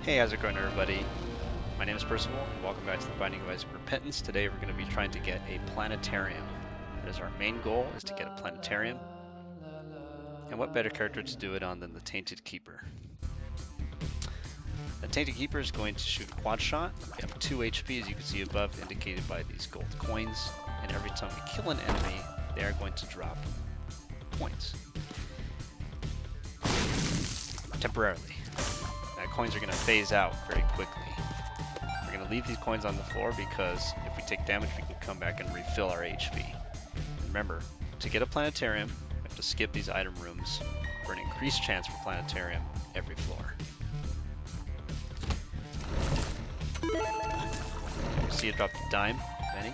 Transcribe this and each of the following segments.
Hey, how's it going, everybody? My name is Percival, and welcome back to the Binding of Isaac Repentance. Today we're going to be trying to get a planetarium. That is our main goal, is to get a planetarium. And what better character to do it on than the Tainted Keeper? The Tainted Keeper is going to shoot a quad shot. We have 2 HP, as you can see above, indicated by these gold coins. And every time we kill an enemy, they are going to drop coins. Temporarily. Coins are going to phase out very quickly. We're going to leave these coins on the floor because if we take damage, we can come back and refill our HP. Remember, to get a planetarium, we have to skip these item rooms for an increased chance for planetarium every floor. You see it drop the dime, Benny?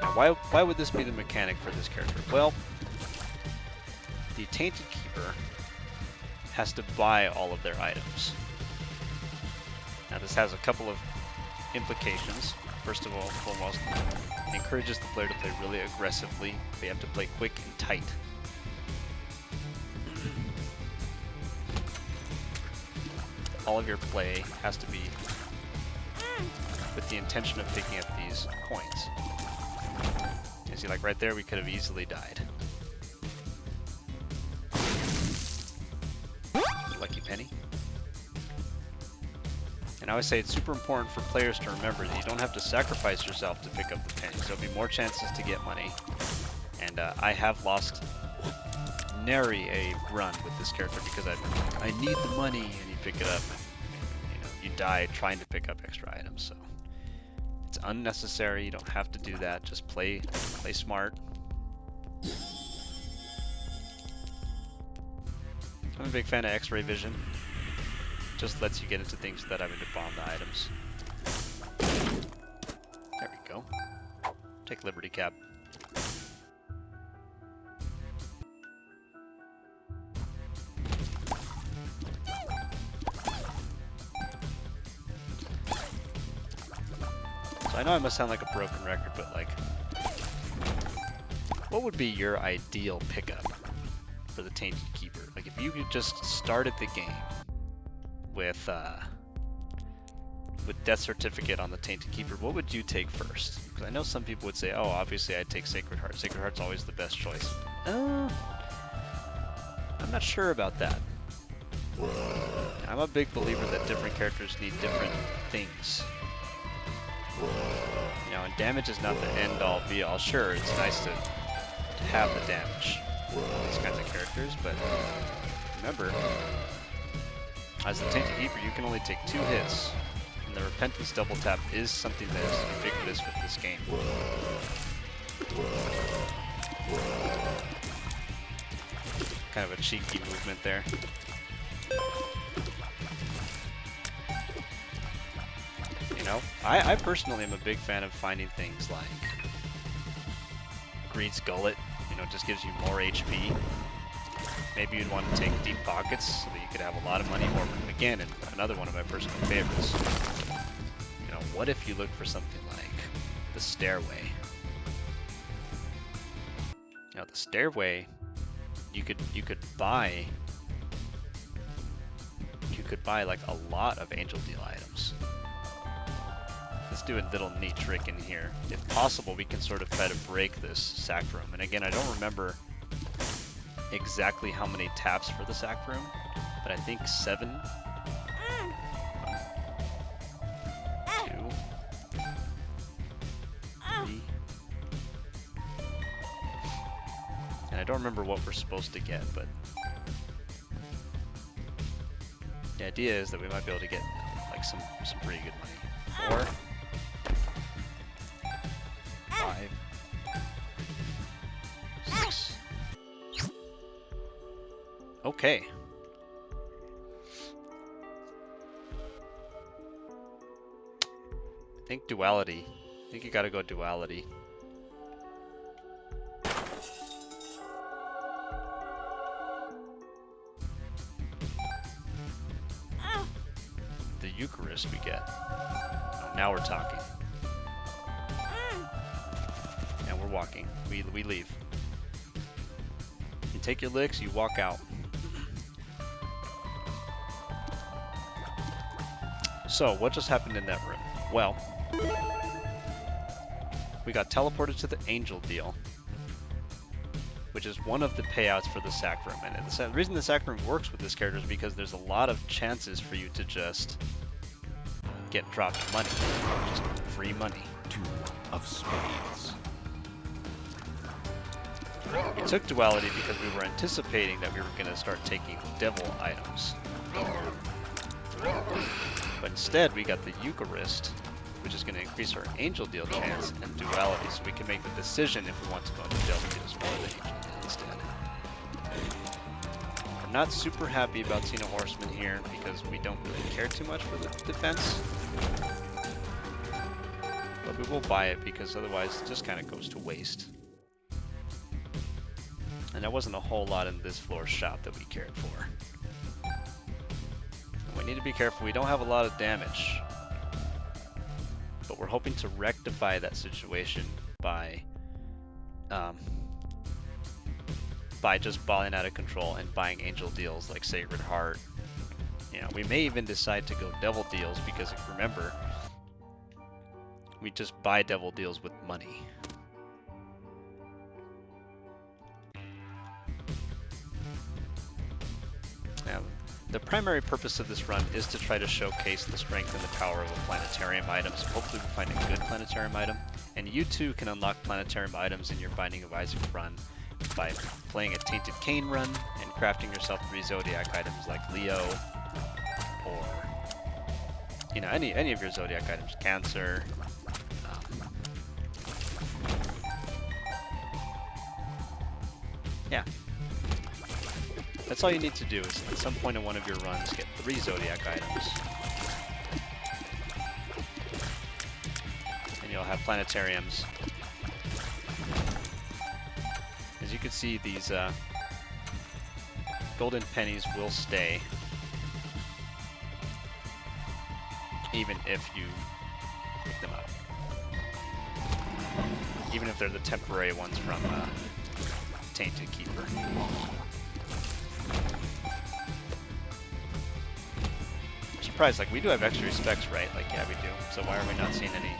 Now, why would this be the mechanic for this character? Well, the Tainted Keeper has to buy all of their items. Now this has a couple of implications. First of all, foremost, it encourages the player to play really aggressively. They have to play quick and tight. All of your play has to be with the intention of picking up these coins. You see, like right there, we could have easily died. Lucky penny. And I always say it's super important for players to remember that you don't have to sacrifice yourself to pick up the pennies. There'll be more chances to get money. And I have lost nary a run with this character because I need the money, and you pick it up. You know, you die trying to pick up extra items. So it's unnecessary. You don't have to do that. Just play smart. I'm a big fan of X-ray vision. Just lets you get into things without having to bomb the items. There we go. Take Liberty Cap. So I know I must sound like a broken record, but like, what would be your ideal pickup for the Tainted Keeper? Like, if you could just started the game with Death Certificate on the Tainted Keeper, what would you take first? Because I know some people would say, oh, obviously I'd take Sacred Heart. Sacred Heart's always the best choice. I'm not sure about that. I'm a big believer that different characters need different things. You know, and damage is not the end-all, be-all. Sure, it's nice to have the damage these kinds of characters, but remember, as the Tainted Keeper, you can only take 2 hits, and the Repentance double tap is something that is ubiquitous with this game. Kind of a cheeky movement there. You know, I personally am a big fan of finding things like Greed's Gullet. You know, it just gives you more HP. Maybe you'd want to take Deep Pockets so that you could have a lot of money. Or again, and another one of my personal favorites. You know, what if you look for something like the Stairway? Now, the Stairway, you could buy like a lot of Angel Deal items. Let's do a little neat trick in here. If possible, we can sort of try to break this sack room. And again, I don't remember exactly how many taps for the sack room, but I think 7. 2, 3. And I don't remember what we're supposed to get, but the idea is that we might be able to get like some pretty good money. 4, 5, 6. Okay. I think duality. I think you gotta go duality. The Eucharist we get. Oh, now we're talking. And we're walking. We leave. You take your licks, you walk out. So, what just happened in that room? Well, we got teleported to the angel deal, which is one of the payouts for the sack room. And the reason the sack room works with this character is because there's a lot of chances for you to just get dropped money, just free money. 2 of spades. We took duality because we were anticipating that we were going to start taking devil items. But instead, we got the Eucharist, which is going to increase our angel deal chance, and duality, so we can make the decision if we want to go into devil deals or the angel deal instead. We're not super happy about seeing a horseman here because we don't really care too much for the defense. But we will buy it because otherwise it just kind of goes to waste. And there wasn't a whole lot in this floor shop that we cared for. We need to be careful. We don't have a lot of damage. But we're hoping to rectify that situation by just balling out of control and buying angel deals like Sacred Heart. You know, we may even decide to go devil deals because if you remember, we just buy devil deals with money. Now, the primary purpose of this run is to try to showcase the strength and the power of a Planetarium item, so hopefully we find a good Planetarium item. And you too can unlock Planetarium items in your Binding of Isaac run by playing a Tainted Cain run and crafting yourself 3 Zodiac items like Leo, or you know, any of your Zodiac items, Cancer. Yeah. That's all you need to do is at some point in one of your runs get 3 Zodiac items. And you'll have Planetariums. As you can see, these golden pennies will stay even if you pick them up. Even if they're the temporary ones from Tainted Keeper. I'm surprised, like, we do have extra specs, right? Like, yeah, we do. So why are we not seeing any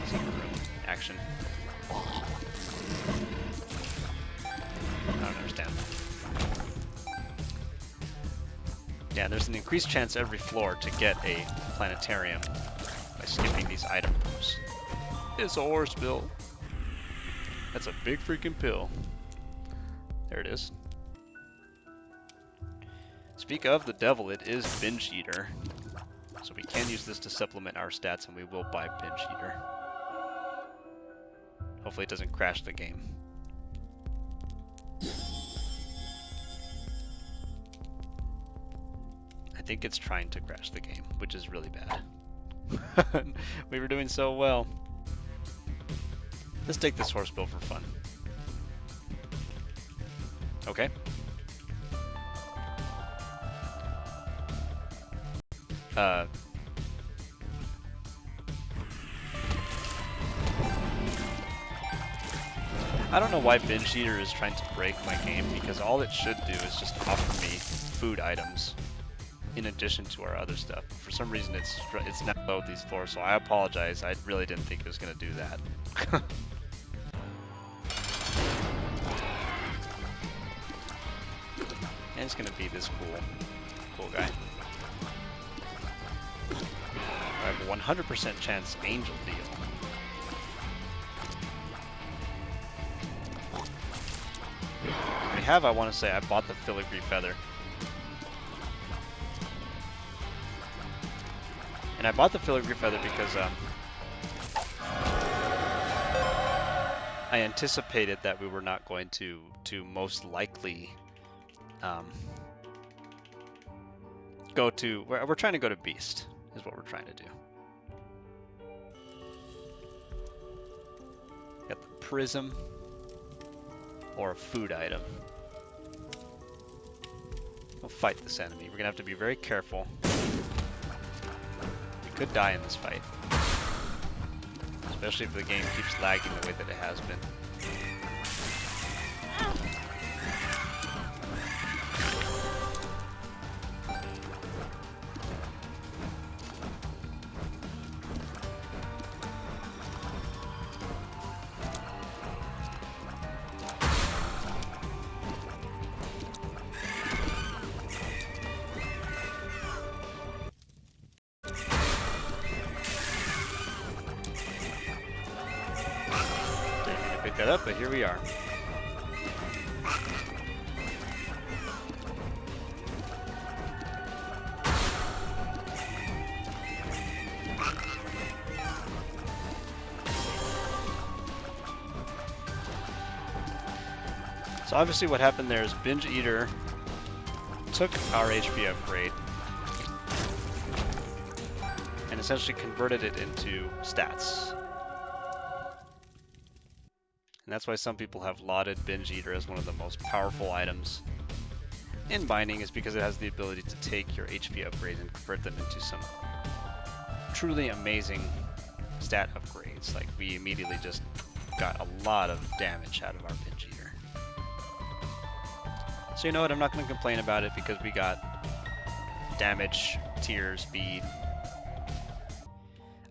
secret room action? I don't understand. Yeah, there's an increased chance every floor to get a Planetarium by skipping these item rooms. It's a horse bill. That's a big freaking pill. There it is. Speak of the devil, it is Binge Eater. So we can use this to supplement our stats, and we will buy Binge Eater. Hopefully it doesn't crash the game. I think it's trying to crash the game, which is really bad. We were doing so well. Let's take this horse bill for fun. Okay. I don't know why Binge Eater is trying to break my game, because all it should do is just offer me food items in addition to our other stuff. For some reason it's not both these floors, so I apologize. I really didn't think it was going to do that. And it's going to be this cool guy. I have a 100% chance angel deal. We have, I want to say, I bought the filigree feather. And I bought the filigree feather because I anticipated that we were not going to most likely go to, we're trying to go to Beast, is what we're trying to do. Got the prism or a food item. We'll fight this enemy. We're gonna have to be very careful. We could die in this fight, especially if the game keeps lagging the way that it has been. that up, but here we are. So obviously what happened there is Binge Eater took our HP upgrade and essentially converted it into stats. And that's why some people have lauded Binge Eater as one of the most powerful items in Binding, is because it has the ability to take your HP upgrades and convert them into some truly amazing stat upgrades. Like, we immediately just got a lot of damage out of our Binge Eater. So you know what, I'm not going to complain about it because we got damage, tier, speed.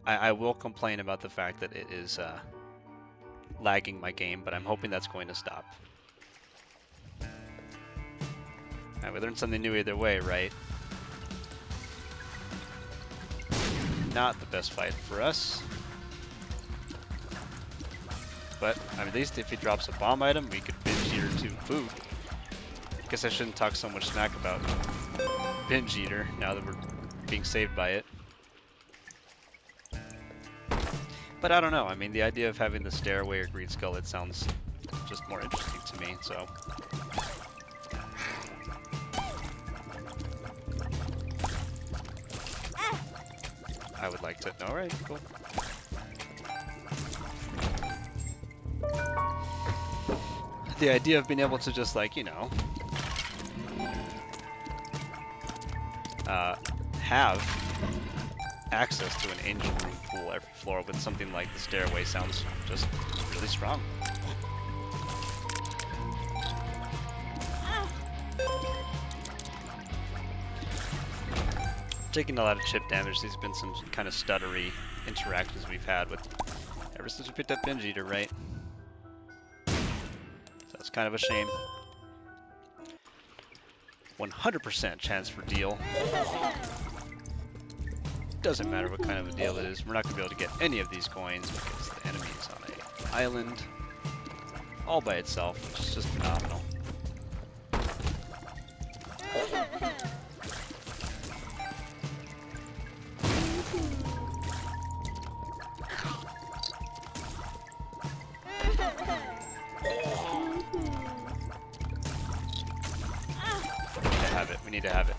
I will complain about the fact that it is lagging my game, but I'm hoping that's going to stop. Alright, we learned something new either way, right? Not the best fight for us. But at least if he drops a bomb item, we could Binge Eater to food. Guess I shouldn't talk so much smack about Binge Eater now that we're being saved by it. But I don't know, I mean, the idea of having the Stairway or Greed Skull, it sounds just more interesting to me, so. I would like to, alright, cool. The idea of being able to just, like, you know, have access to an angel room pool every floor with something like the Stairway sounds just really strong. Taking a lot of chip damage. These have been some kind of stuttery interactions we've had with ever since we picked up Binge Eater, right? So it's kind of a shame. 100% chance for deal. Doesn't matter what kind of a deal it is. We're not going to be able to get any of these coins because the enemy is on an island all by itself, which is just phenomenal. We need to have it.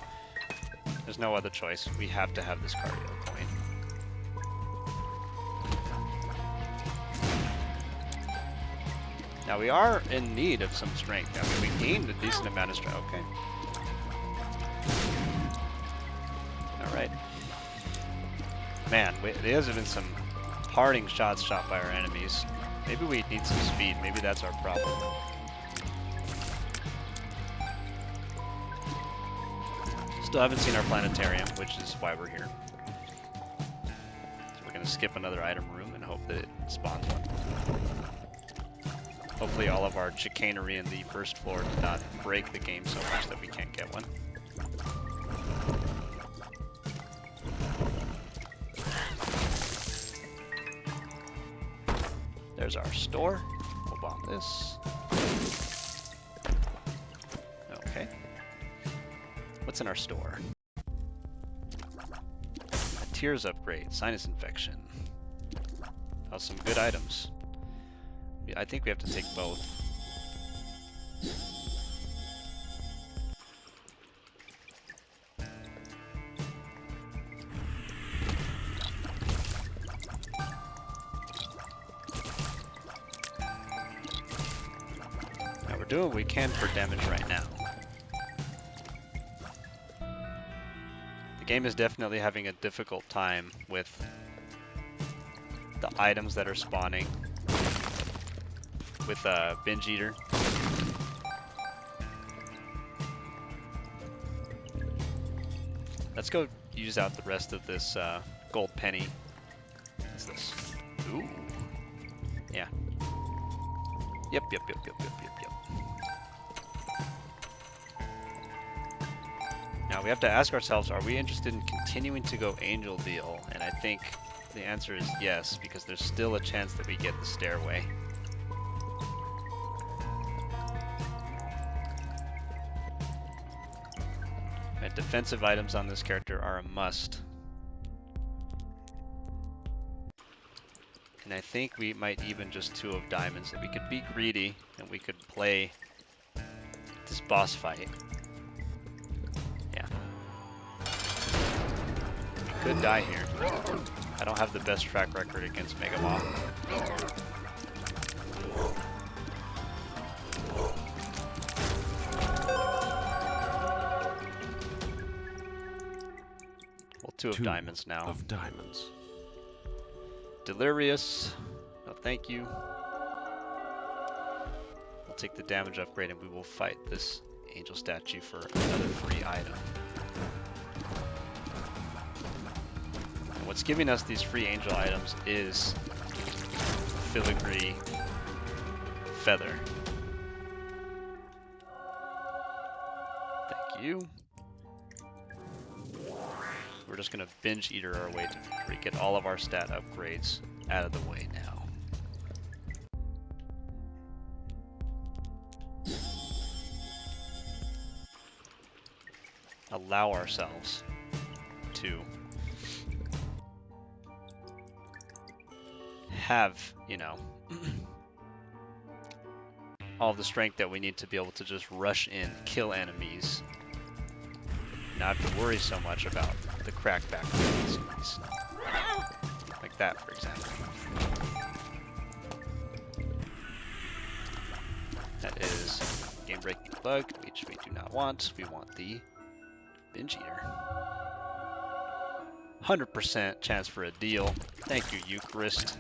There's no other choice. We have to have this cardio coin. Now we are in need of some strength. I mean, we gained a decent amount of strength. Okay. Alright. Man, there has been some parting shots shot by our enemies. Maybe we need some speed. Maybe that's our problem. Still haven't seen our Planetarium, which is why we're here. So we're going to skip another item room and hope that it spawns one. Hopefully all of our chicanery in the first floor did not break the game so much that we can't get one. There's our store. We'll bomb this. Okay. What's in our store? A tears upgrade, sinus infection. Oh, some good items. I think we have to take both. Now we're doing what we can for damage right now. The game is definitely having a difficult time with the items that are spawning with Binge Eater. Let's go use out the rest of this gold penny. What's this? Ooh. Yeah. Yep. Now we have to ask ourselves, are we interested in continuing to go Angel Deal? And I think the answer is yes, because there's still a chance that we get the Stairway. defensive items on this character are a must. And I think we might even just 2 of diamonds. And we could be greedy and we could play this boss fight. Yeah. We could die here. I don't have the best track record against Mega Moth. Well, 2 of diamonds now. Of diamonds. Delirious. No, thank you. We'll take the damage upgrade and we will fight this angel statue for another free item. And what's giving us these free angel items is filigree feather. Thank you. We're just going to binge eater our way to victory, get all of our stat upgrades out of the way now. Allow ourselves to have, you know, all the strength that we need to be able to just rush in, kill enemies, not have to worry so much about the crackback enemies. Like that, for example. That is game-breaking bug, which we do not want. We want the Binge Eater. 100% chance for a deal. Thank you, Eucharist.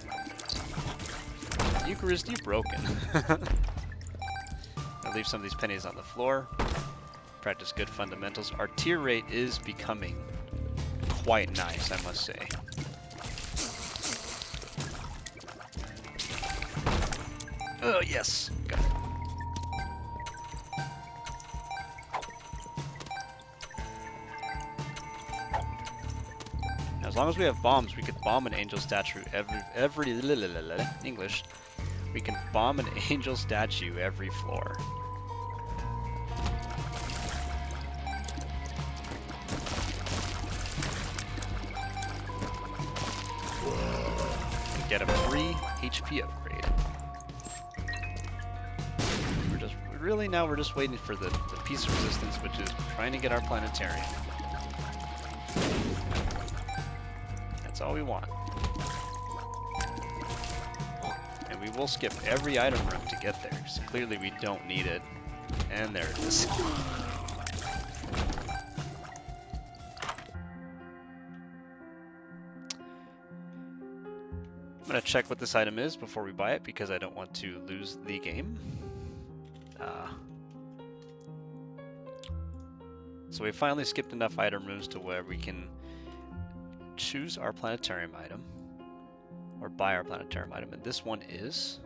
Eucharist, you broken. I'll leave some of these pennies on the floor. Practice good fundamentals. Our tier rate is becoming quite nice, I must say. Oh, yes. Got it. Now, as long as we have bombs, we could bomb an angel statue every English. We can bomb an angel statue every floor. Get a free HP upgrade. We're just waiting for the piece of resistance, which is trying to get our planetarium. That's all we want. And we will skip every item room to get there, because clearly we don't need it. And there it is. I'm going to check what this item is before we buy it because I don't want to lose the game. So we finally skipped enough item rooms to where we can choose our planetarium item or buy our planetarium item, and this one is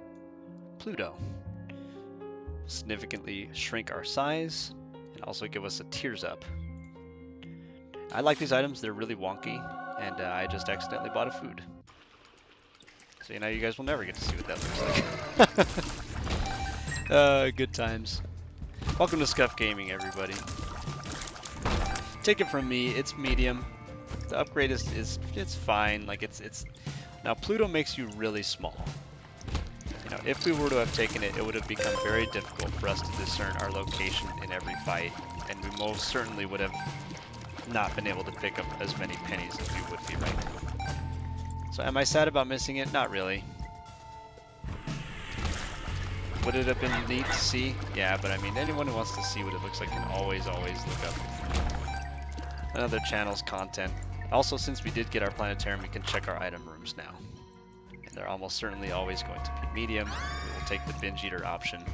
Pluto. Significantly shrink our size and also give us a tears up. I like these items, they're really wonky, and I just accidentally bought a food. So now you guys will never get to see what that looks like. Good times. Welcome to Scuffed Gaming, everybody. Take it from me, it's medium. The upgrade is it's fine. Like it's now Pluto makes you really small. You know, if we were to have taken it, it would have become very difficult for us to discern our location in every fight, and we most certainly would have not been able to pick up as many pennies as we would be right now. So am I sad about missing it? Not really. Would it have been neat to see? Yeah, but I mean, anyone who wants to see what it looks like can always look up another channel's content. Also, since we did get our planetarium, we can check our item rooms now. And they're almost certainly always going to be medium. We will take the Binge Eater option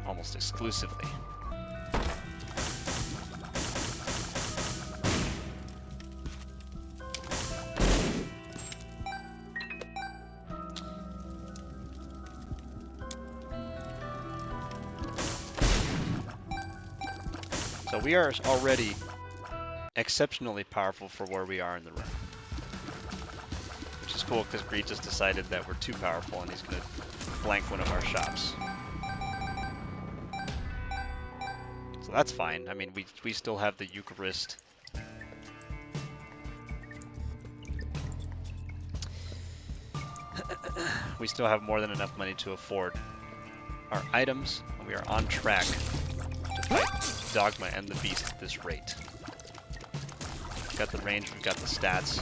almost exclusively. So we are already exceptionally powerful for where we are in the room. Which is cool because Greed just decided that we're too powerful and he's going to blank one of our shops. So that's fine. I mean, we still have the Eucharist. We still have more than enough money to afford our items, and we are on track to fight Dogma and the Beast at this rate. We've got the range, we've got the stats.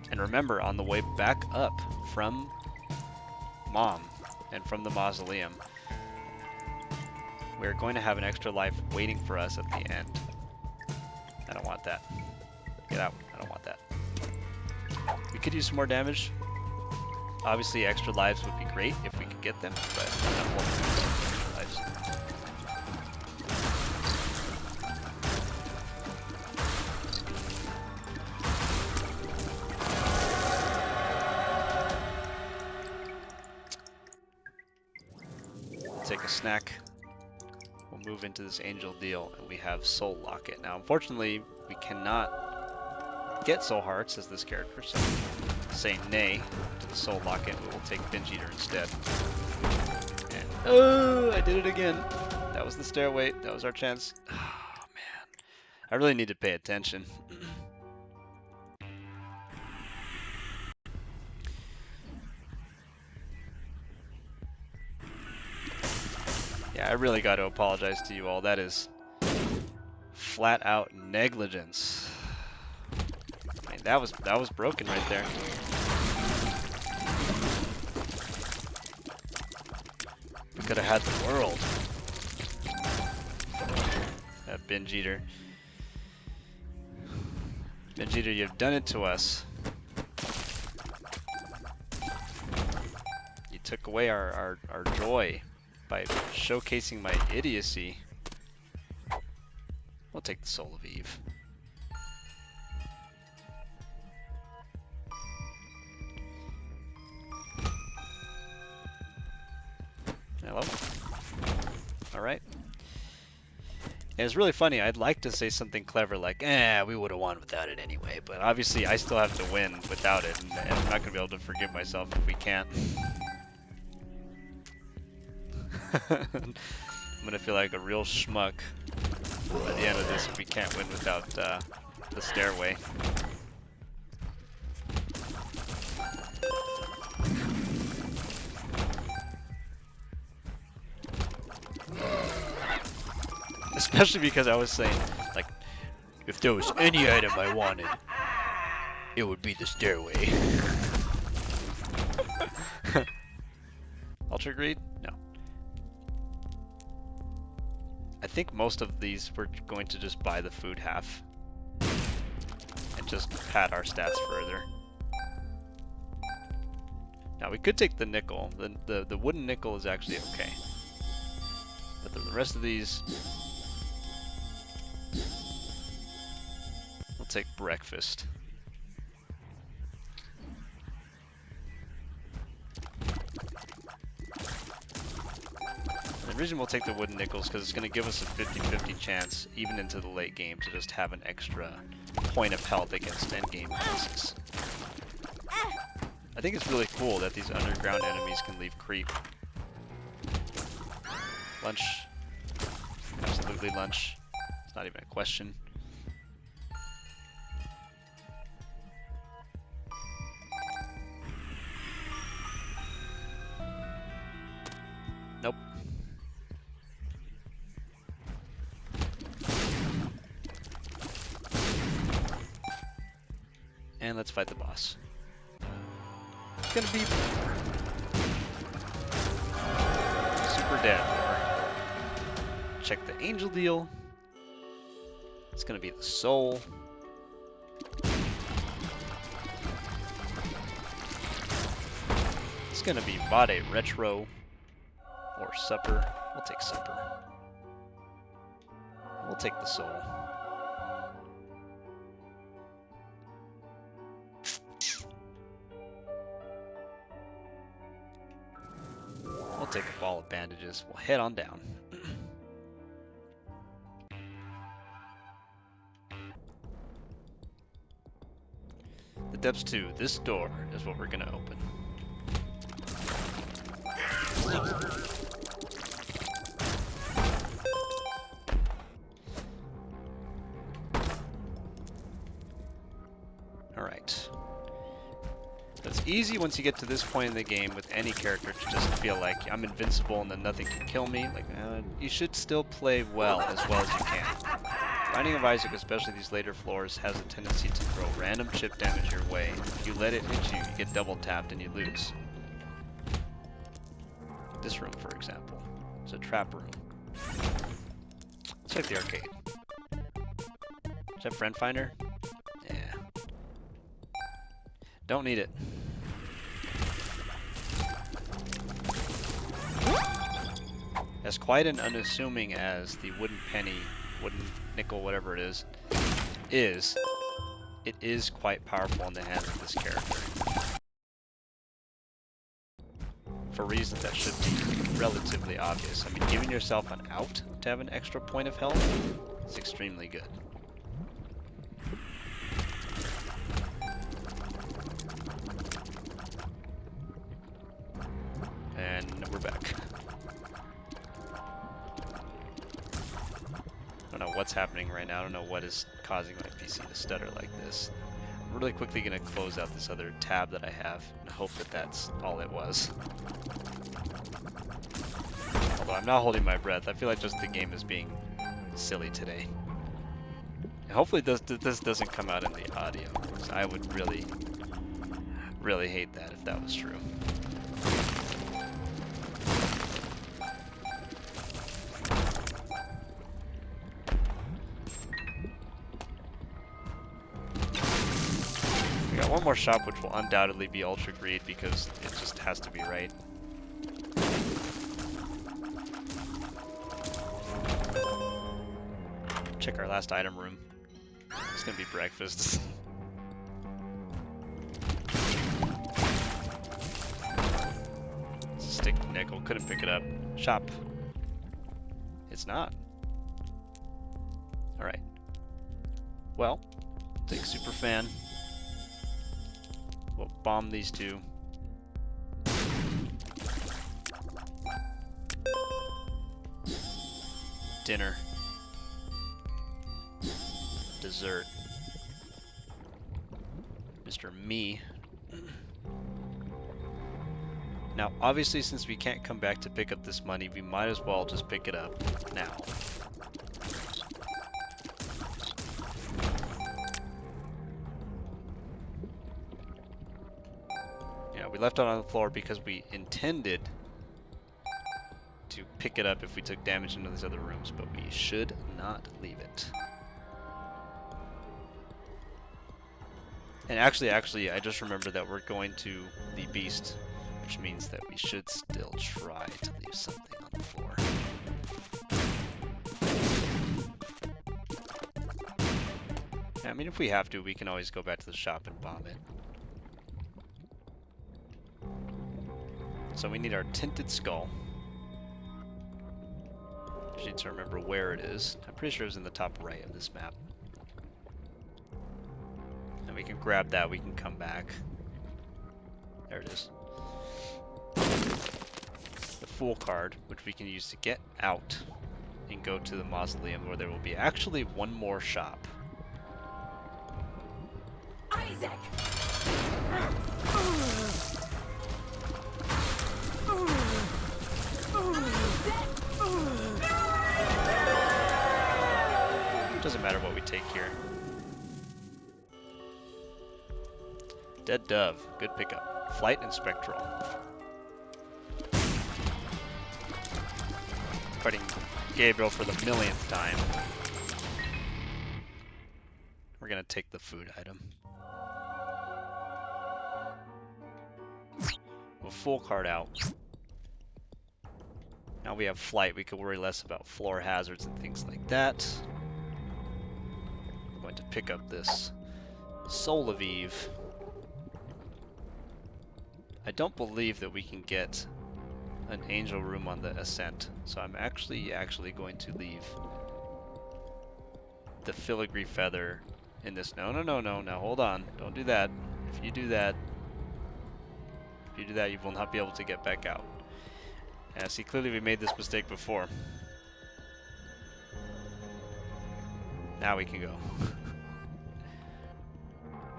And remember, on the way back up from Mom and from the mausoleum, we're going to have an extra life waiting for us at the end. I don't want that. Get out. I don't want that. We could use some more damage. Obviously, extra lives would be great if we could get them, but I'm not holding extra lives. Take a snack. We'll move into this angel deal, and we have Soul Locket. Now, unfortunately, we cannot get Soul Hearts as this character, so say nay to the Soul Locket. We will take Binge Eater instead. And oh, I did it again. That was the Stairway. That was our chance. Oh man, I really need to pay attention. Yeah, I really got to apologize to you all. That is flat out negligence. I mean, that was broken right there. We could have had the world. That Binge Eater. Binge Eater, you've done it to us. You took away our joy by showcasing my idiocy. We'll take the Soul of Eve. Hello? Alright. It was really funny. I'd like to say something clever like, we would have won without it anyway, but obviously I still have to win without it, and I'm not going to be able to forgive myself if we can't. I'm gonna feel like a real schmuck by the end of this if we can't win without the Stairway. Especially because I was saying, like, if there was any item I wanted, it would be the Stairway. Ultra Greed? No. I think most of these we're going to just buy the food half and just pad our stats further. Now we could take the nickel. The wooden nickel is actually okay. But the rest of these, we'll take breakfast. The reason we'll take the wooden nickels because it's going to give us a 50-50 chance, even into the late game, to just have an extra point of health against endgame bosses. I think it's really cool that these underground enemies can leave creep. Lunch. Absolutely lunch. It's not even a question. Nope. And let's fight the boss. It's gonna be super dead. Check the angel deal. It's gonna be the soul. It's gonna be Vade Retro or Supper. We'll take Supper. We'll take the soul. We'll take a ball of bandages. We'll head on down. The depths 2. This door is what we're gonna open. easy once you get to this point in the game with any character to just feel like I'm invincible and then nothing can kill me. Like, you should still play well as you can. Binding of Isaac, especially these later floors, has a tendency to throw random chip damage your way. If you let it hit you, you get double tapped and you lose. This room, for example, is a trap room. It's like the arcade. Is that Friend Finder? Yeah. Don't need it. As quiet and unassuming as the wooden penny, wooden nickel, whatever it is quite powerful in the hands of this character. For reasons that should be relatively obvious. I mean, giving yourself an out to have an extra point of health is extremely good. And we're back. I don't know what's happening right now. I don't know what is causing my PC to stutter like this. I'm really quickly going to close out this other tab that I have and hope that that's all it was. Although I'm not holding my breath. I feel like just the game is being silly today. And hopefully this doesn't come out in the audio, because I would really, really hate that if that was true. We got one more shop, which will undoubtedly be Ultra Greed, because it just has to be right. Check our last item room. It's gonna be breakfast. It's a stick nickel, couldn't pick it up. Shop. It's not. Alright. Well, take Superfan. We'll bomb these two. Dinner. Dessert. Mr. Me. Now, obviously, since we can't come back to pick up this money, we might as well just pick it up now. Yeah, we left it on the floor because we intended to pick it up if we took damage into these other rooms, but we should not leave it. And actually, I just remembered that we're going to the beast, which means that we should still try to leave something on the floor. Yeah, I mean, if we have to, we can always go back to the shop and bomb it. So we need our tinted skull. Just need to remember where it is. I'm pretty sure it was in the top right of this map. We can grab that, we can come back. There it is. The Fool card, which we can use to get out and go to the mausoleum, where there will be actually one more shop. Isaac! Doesn't matter what we take here. Dead Dove, good pickup. Flight and Spectral. Fighting Gabriel for the millionth time. We're gonna take the food item. We'll full card out. Now we have Flight, we could worry less about floor hazards and things like that. I'm going to pick up this Soul of Eve. I don't believe that we can get an angel room on the ascent, so I'm actually going to leave the filigree feather in this. No, hold on. Don't do that. If you do that, you will not be able to get back out. Yeah, see, clearly we made this mistake before. Now we can go.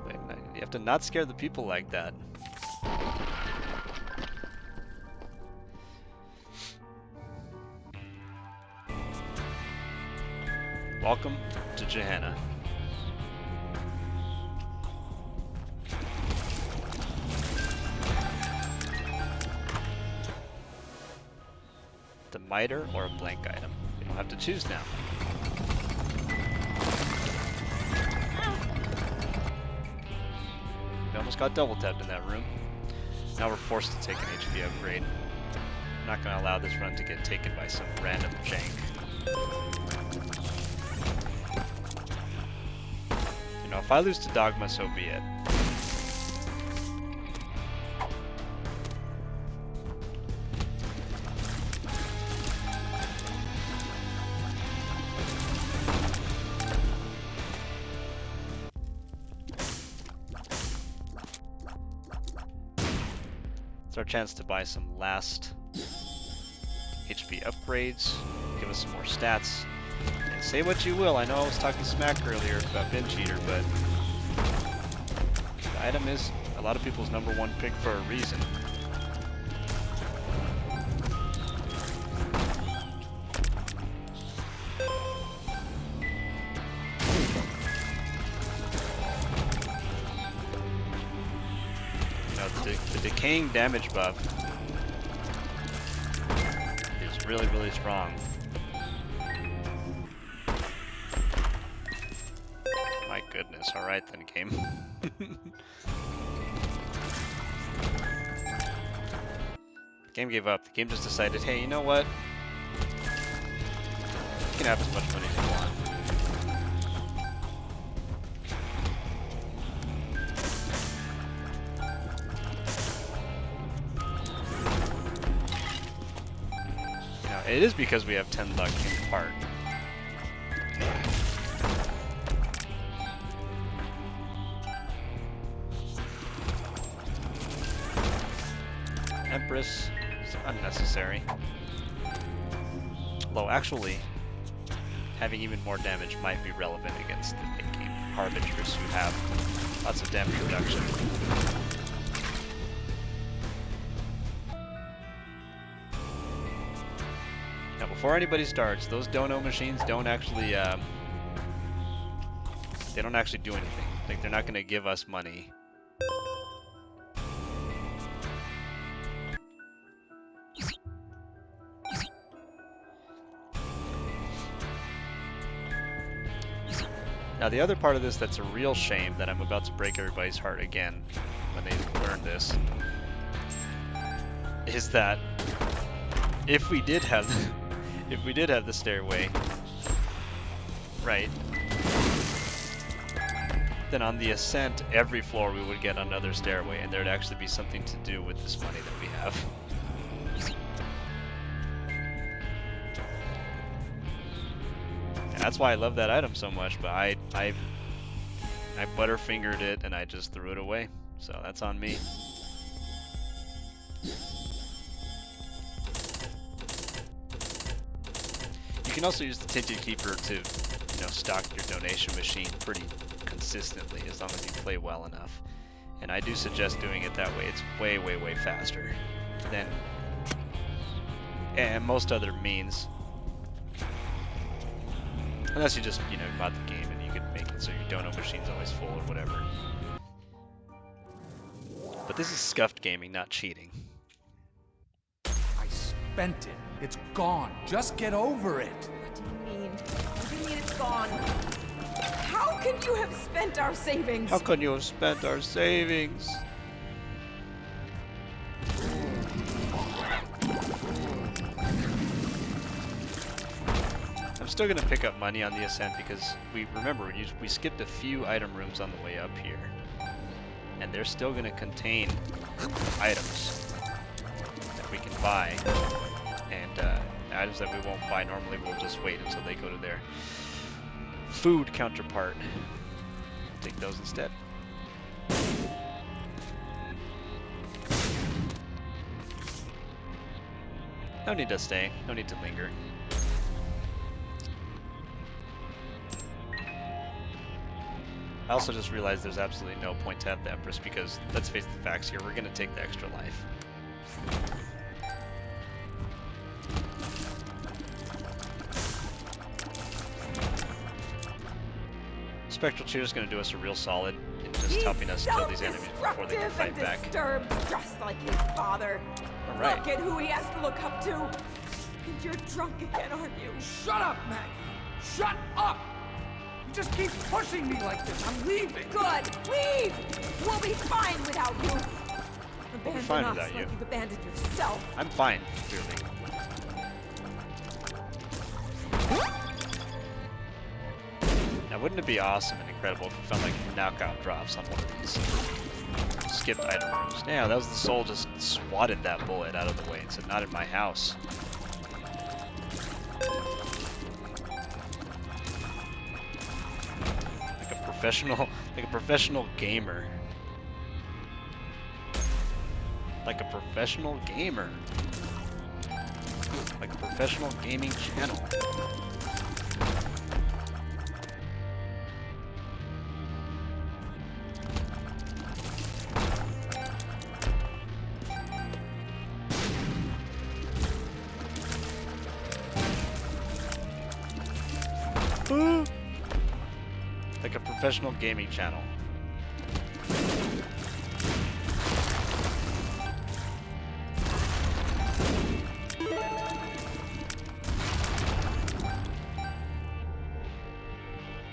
Wait, you have to not scare the people like that. Welcome to Johanna. The miter or a blank item. We don't have to choose now. We almost got double tapped in that room. Now we're forced to take an HP upgrade. I'm not going to allow this run to get taken by some random jank. You know, if I lose to Dogma, so be it. It's our chance to buy some last HP upgrades, give us some more stats. And say what you will, I know I was talking smack earlier about Binge Eater, but the item is a lot of people's #1 pick for a reason. Now, the decaying damage buff is really, really strong. My goodness, alright then, game. The game gave up. The game just decided, hey, you know what? You can have as much money as you want. You know, it is because we have 10 luck in part. Empress is unnecessary. Although actually, having even more damage might be relevant against the mid-game Harbingers who have lots of damage reduction. Now before anybody starts, those dono machines don't actually, they don't actually do anything. Like, they're not going to give us money. Now the other part of this that's a real shame that I'm about to break everybody's heart again when they learn this is that if we did have the stairway, right, then on the ascent every floor we would get another stairway and there'd actually be something to do with this money that we have. And that's why I love that item so much, but I butterfingered it and I just threw it away. So that's on me. You can also use the Tinted Keeper to, you know, stock your donation machine pretty consistently as long as you play well enough. And I do suggest doing it that way. It's way, way, way faster than most other means. Unless you just, you know, mod the game and you can make it so your dono machine's always full or whatever. But this is scuffed gaming, not cheating. I spent it. It's gone. Just get over it. What do you mean? What do you mean it's gone? How can you have spent our savings? How can you have spent our savings? I'm still gonna pick up money on the ascent because we skipped a few item rooms on the way up here, and they're still gonna contain items that we can buy, and items that we won't buy normally. We'll just wait until they go to their food counterpart. Take those instead. No need to stay. No need to linger. I also just realized there's absolutely no point to have the Empress because, let's face the facts here, we're going to take the extra life. Spectral Cheer's gonna do us a real solid in just helping us kill these enemies before they can fight back. Disturbed, just like his father. Alright. Look at who he has to look up to. And you're drunk again, aren't you? Shut up, Maggie! Shut up! You just keep pushing me like this. I'm leaving. Good. Leave. We'll be fine without you. Abandon fine us without you. like you've abandoned yourself. I'm fine, clearly. Now, wouldn't it be awesome and incredible if we found like knockout drops on one of these skipped item rooms? Yeah, that was the soul just swatted that bullet out of the way and said, "Not in my house." Like a professional gamer. Like a professional gamer. Like a professional gaming channel. Like a professional gaming channel.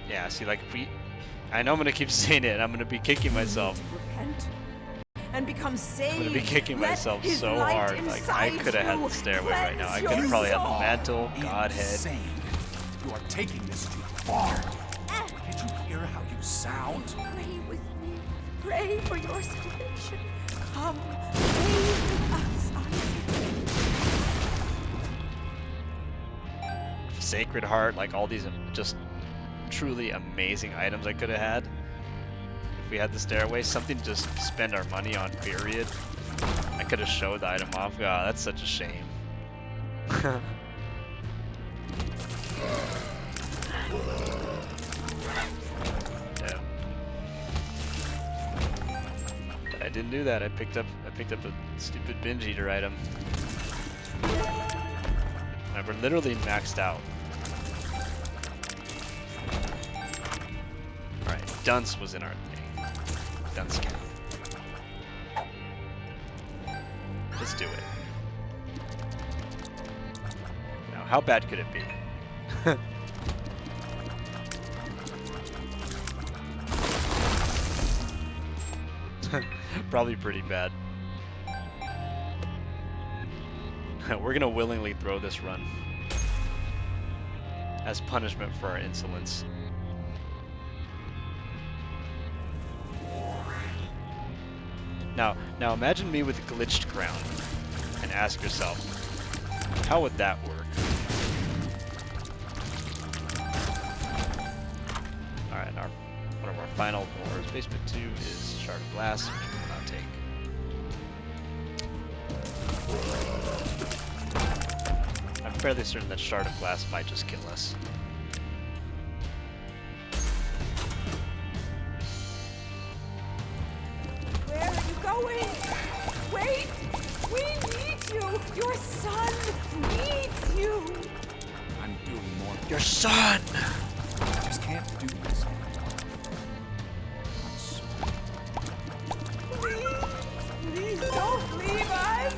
Yeah, see, like if we... I know I'm gonna keep saying it, and I'm gonna be kicking myself. Repent and become saved. I'm gonna be kicking Let myself his so light hard. Like, I inside could have had you the stairway right now. I cleanse could have your probably had soul. the mantle, godhead. Insane. You are taking this too far. Can't you hear how you sound? Pray with me. Pray for your salvation. Come, pray with us, Isaac. Sacred Heart, like all these just truly amazing items I could have had. If we had the stairway, something to just spend our money on, period. I could have showed the item off. God, that's such a shame. Yeah. But I didn't do that. I picked up a stupid Binge Eater item. And we're literally maxed out. Alright, Dunce was in our thing. Dunce camp. Let's do it. Now, how bad could it be? Probably pretty bad. We're gonna willingly throw this run as punishment for our insolence. Now imagine me with glitched ground, and ask yourself, how would that work? Alright, one of our final doors, basement 2, is Shard of Glass, which we will not take. I'm fairly certain that Shard of Glass might just kill us. Where are you going? Wait! We need you! Your son needs you! I'm doing more. Your son! I just can't do this anymore. I'm sorry. Please don't leave us!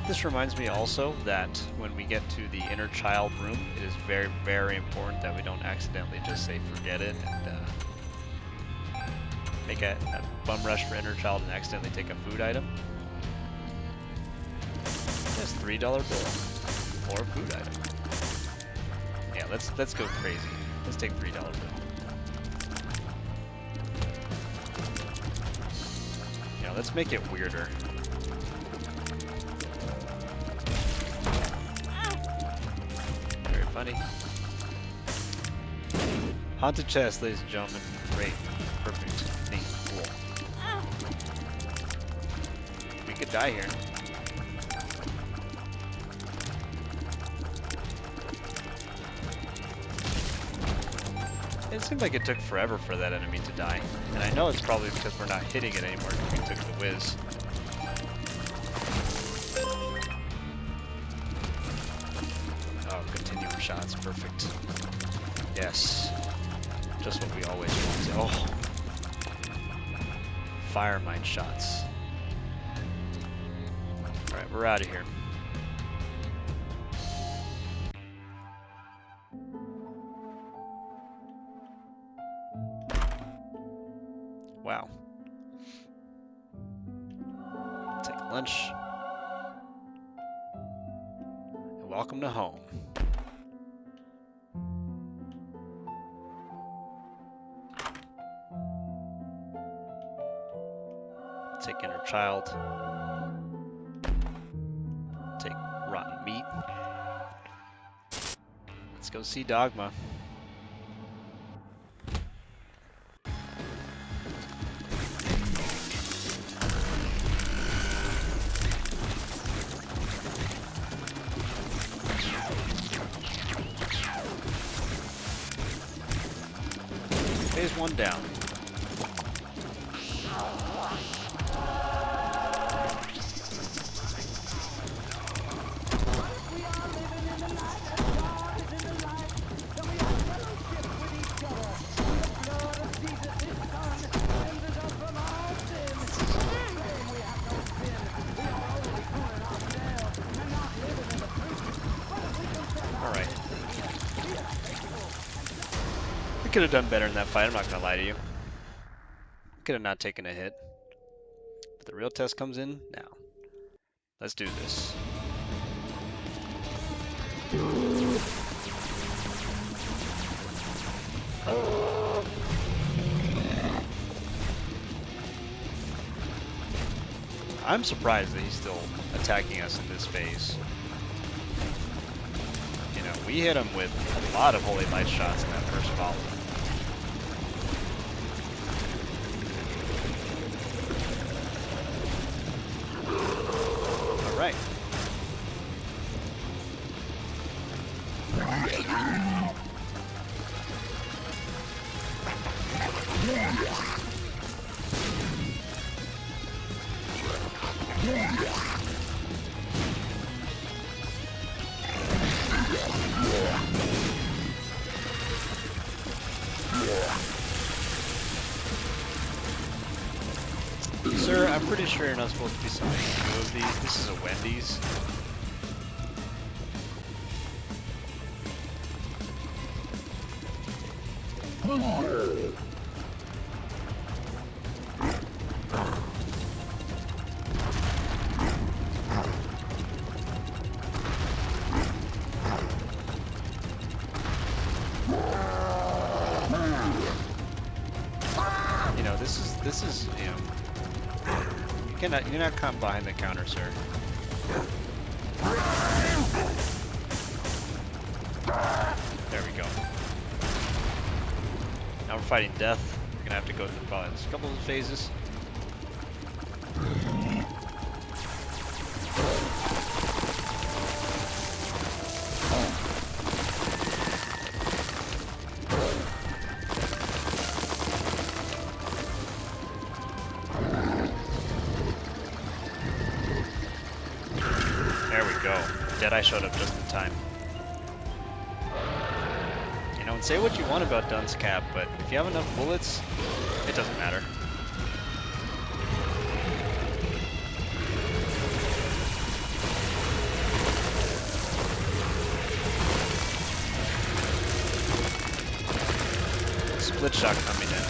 This reminds me also that when we get to the inner child room, it is very, very important that we don't accidentally just say forget it and make a bum rush for inner child and accidentally take a food item. That's $3 bill or a food item. Yeah, let's go crazy. Let's take $3 bill. Yeah, let's make it weirder. Very funny. Haunted chest, ladies and gentlemen. Great. Perfect. Neat. Cool. We could die here. It seemed like it took forever for that enemy to die. And I know it's probably because we're not hitting it anymore because we took the whiz. shots. Perfect. Yes. Just what we always want. Oh. Fire mine shots. Alright, we're out of here. Wow. Take lunch. And welcome to home. Take inner child. Take rotten meat. Let's go see Dogma. Phase 1 down. Could have done better in that fight, I'm not gonna lie to you. Could have not taken a hit. But the real test comes in now. Let's do this. I'm surprised that he's still attacking us in this phase. You know, we hit him with a lot of holy light shots in that Percival. Right. Sir, I'm pretty sure you're not supposed to be selling two of these. This is a Wendy's. You know, this is, you know, you're not caught behind the counter, sir. There we go. Now we're fighting death. We're gonna have to go through probably a couple of phases. There we go. Deadeye showed up just in time. You know, and say what you want about Dun's cap, but if you have enough bullets, it doesn't matter. Split shot coming in.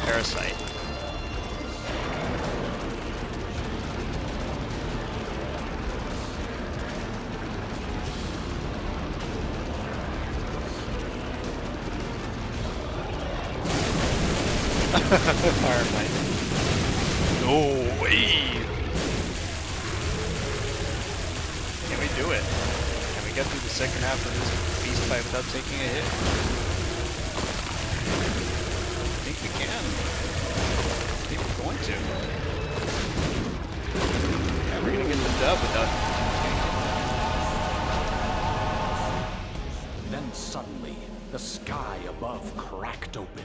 Parasite. Firefight. No way! Can we do it? Can we get through the second half of this beast fight without taking a hit? I think we can. I think we're going to. Yeah, we're gonna get the dub without... Then suddenly, The sky above cracked open,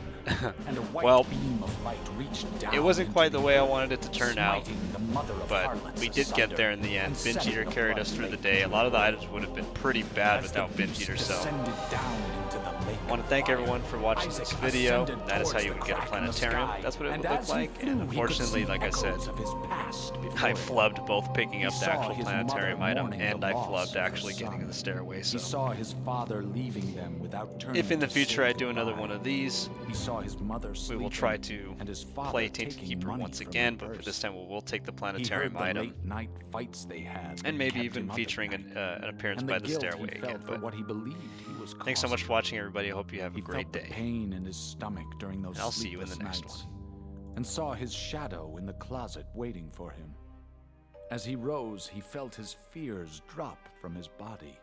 and a white Well, beam of light reached down. it wasn't into quite the way I wanted it to earth, turn out, smiting the mother of but harlots we did get asunder there in the end. and Binge setting Eater the carried blood us through the lake day. A lot of the items would have been pretty bad as the without Binge beast Eater, so descended down into the lake I want to of thank fire. everyone for watching Isaac this video. ascended That is how towards you the would get a crack in the planetarium. sky, That's what it and would look as he like. flew, And he could unfortunately, see like I said, echoes of his past before I him. flubbed both picking He up the saw actual his planetarium mother item, mourning and the I loss flubbed of her actually getting son. in the stairway. He So saw his father leaving them without turning if in the to future say I do another goodbye. one of these, He saw his mother we sleeping, will try to and his father play taking Tainted Keeper money once from again, her but for purse. this time we'll take the He heard planetarium the item, late-night fights they had that and maybe kept even him up at featuring night, an appearance and by the the guilt stairway he felt again. for But what he believed he was thanks so much causing. for watching, everybody. I hope you have a He great felt the day. pain in his stomach during those And I'll see you in the sleepless next nights, and saw his shadow in the closet waiting for him. As he rose, he felt his fears drop from his body.